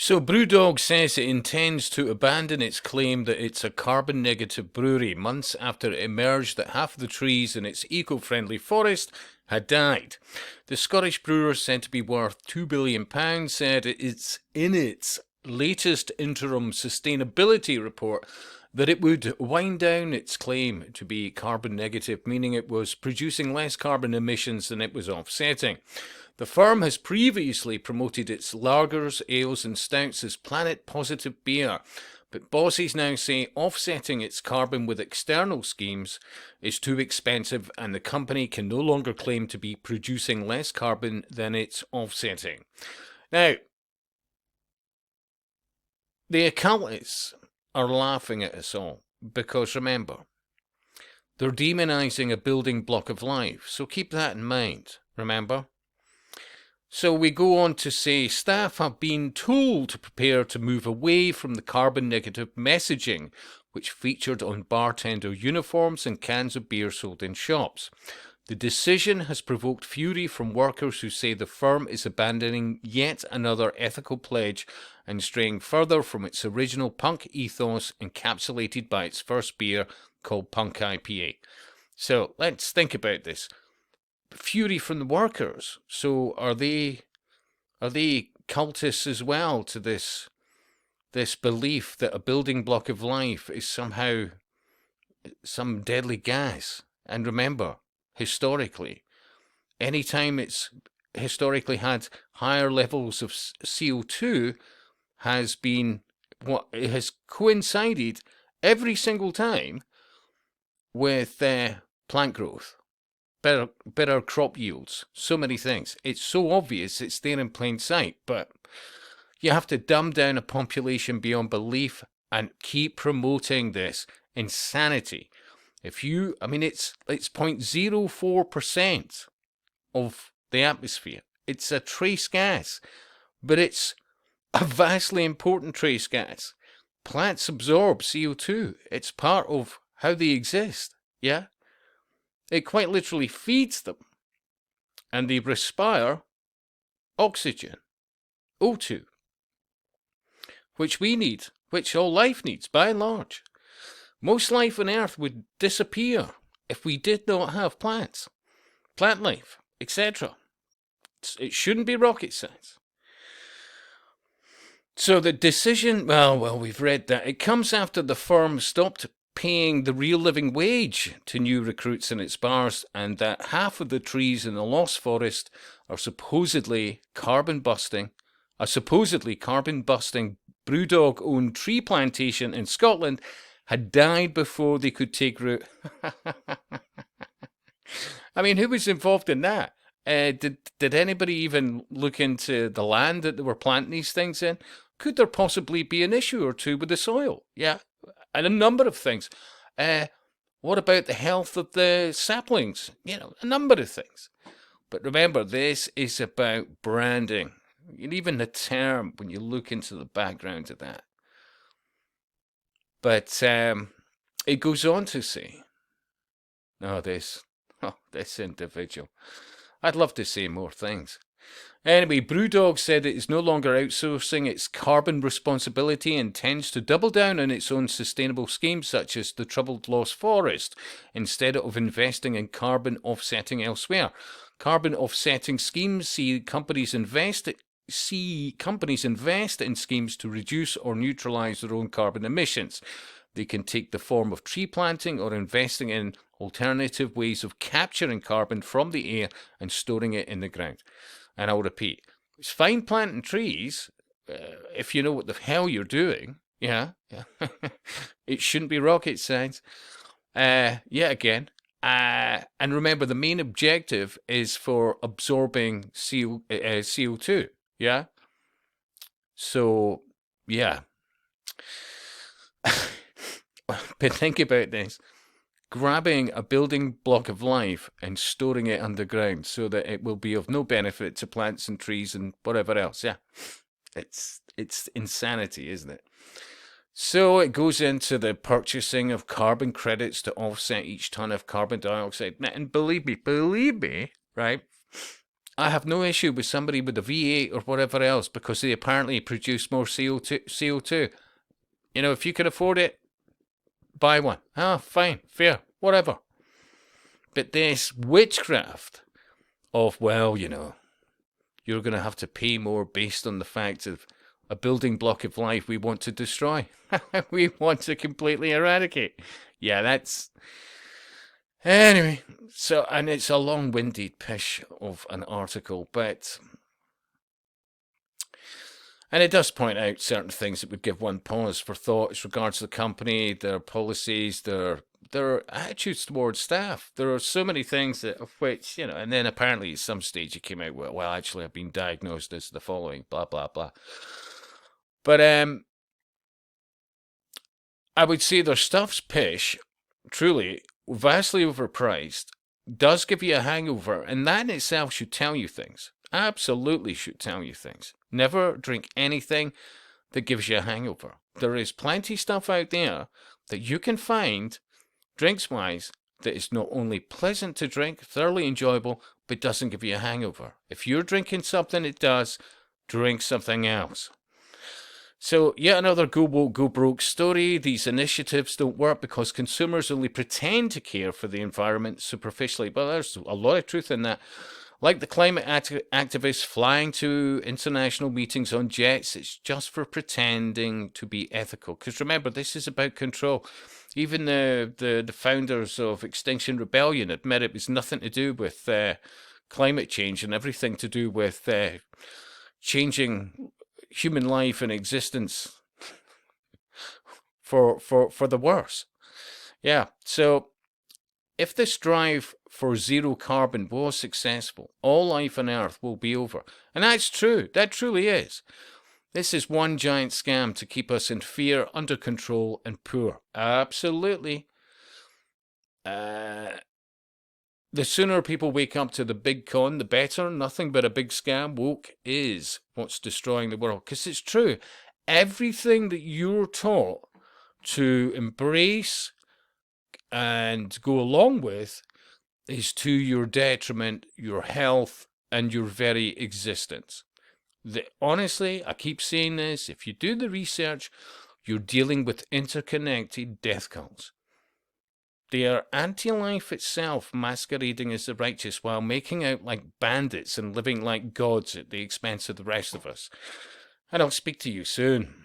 So BrewDog says it intends to abandon its claim that it's a carbon-negative brewery months after it emerged that half of the trees in its eco-friendly forest had died. The Scottish brewer, said to be worth £2 billion, said it's in its latest interim sustainability report that it would wind down its claim to be carbon negative, meaning it was producing less carbon emissions than it was offsetting. The firm has previously promoted its lagers, ales and stouts as planet-positive beer, but bosses now say offsetting its carbon with external schemes is too expensive and the company can no longer claim to be producing less carbon than it's offsetting. Now, the occultists are laughing at us all because, remember, they're demonising a building block of life, so keep that in mind, remember? So we go on to say staff have been told to prepare to move away from the carbon negative messaging which featured on bartender uniforms and cans of beer sold in shops. The decision has provoked fury from workers who say the firm is abandoning yet another ethical pledge and straying further from its original punk ethos encapsulated by its first beer called Punk IPA. So let's think about this. Fury from the workers. So are they cultists as well to this belief that a building block of life is somehow some deadly gas? And remember, historically, anytime it's historically had higher levels of CO2 has been what it has coincided every single time with plant growth. Better crop yields, so many things. It's so obvious, it's there in plain sight, but you have to dumb down a population beyond belief and keep promoting this insanity. It's 0.04% of the atmosphere. It's a trace gas, but it's a vastly important trace gas. Plants absorb CO2. It's part of how they exist, yeah? It quite literally feeds them, and they respire oxygen, O2, which we need, which all life needs, by and large. Most life on Earth would disappear if we did not have plants, plant life, etc. It shouldn't be rocket science. So the decision, well, we've read that. It comes after the firm stopped paying the real living wage to new recruits in its bars, and that half of the trees in the Lost Forest are supposedly carbon busting BrewDog owned tree plantation in Scotland had died before they could take root. I mean, who was involved in that? Did anybody even look into the land that they were planting these things in? Could there possibly be an issue or two with the soil? Yeah. And a number of things. What about the health of the saplings? A number of things. But remember, this is about branding. And even the term, when you look into the background of that. But it goes on to say, this individual. I'd love to say more things. Anyway, BrewDog said it is no longer outsourcing its carbon responsibility and intends to double down on its own sustainable schemes such as the troubled Lost Forest, instead of investing in carbon offsetting elsewhere. Carbon offsetting schemes see companies invest in schemes to reduce or neutralise their own carbon emissions. They can take the form of tree planting or investing in alternative ways of capturing carbon from the air and storing it in the ground. And I'll repeat, it's fine planting trees if you know what the hell you're doing. Yeah. It shouldn't be rocket science. And remember, the main objective is for absorbing CO2. Yeah. So, yeah. But think about this. Grabbing a building block of life and storing it underground so that it will be of no benefit to plants and trees and whatever else. Yeah, it's insanity, isn't it? So it goes into the purchasing of carbon credits to offset each ton of carbon dioxide. And believe me, right? I have no issue with somebody with a V8 or whatever else because they apparently produce more CO2. You know, if you can afford it, buy one. Ah, fine, fair, whatever. But this witchcraft of, well, you know, you're going to have to pay more based on the fact of a building block of life we want to destroy. We want to completely eradicate. Yeah, that's... Anyway, so, and it's a long-winded pish of an article, but... And it does point out certain things that would give one pause for thought as regards to the company, their policies, their attitudes towards staff. There are so many things that, of which, you know, and then apparently at some stage it came out, well, actually I've been diagnosed as the following, blah, blah, blah. But I would say their stuff's pish, truly, vastly overpriced, does give you a hangover, and that in itself should tell you things. Absolutely should tell you things. Never drink anything that gives you a hangover. There is plenty stuff out there that you can find, drinks-wise, that is not only pleasant to drink, thoroughly enjoyable, but doesn't give you a hangover. If you're drinking something it does, drink something else. So, yet another go woke, go broke story. These initiatives don't work because consumers only pretend to care for the environment superficially. But there's a lot of truth in that. Like the climate activists flying to international meetings on jets, it's just for pretending to be ethical. Because remember, this is about control. Even the founders of Extinction Rebellion admit it was nothing to do with climate change and everything to do with changing human life and existence for the worse. Yeah, so if this drive for zero carbon was successful, all life on Earth will be over. And that's true. That truly is. This is one giant scam to keep us in fear, under control, and poor. Absolutely. The sooner people wake up to the big con, the better. Nothing but a big scam. Woke is what's destroying the world. Because it's true. Everything that you're taught to embrace and go along with is to your detriment, your health, and your very existence. Honestly, I keep saying this, if you do the research, you're dealing with interconnected death cults. They are anti-life itself masquerading as the righteous while making out like bandits and living like gods at the expense of the rest of us. And I'll speak to you soon.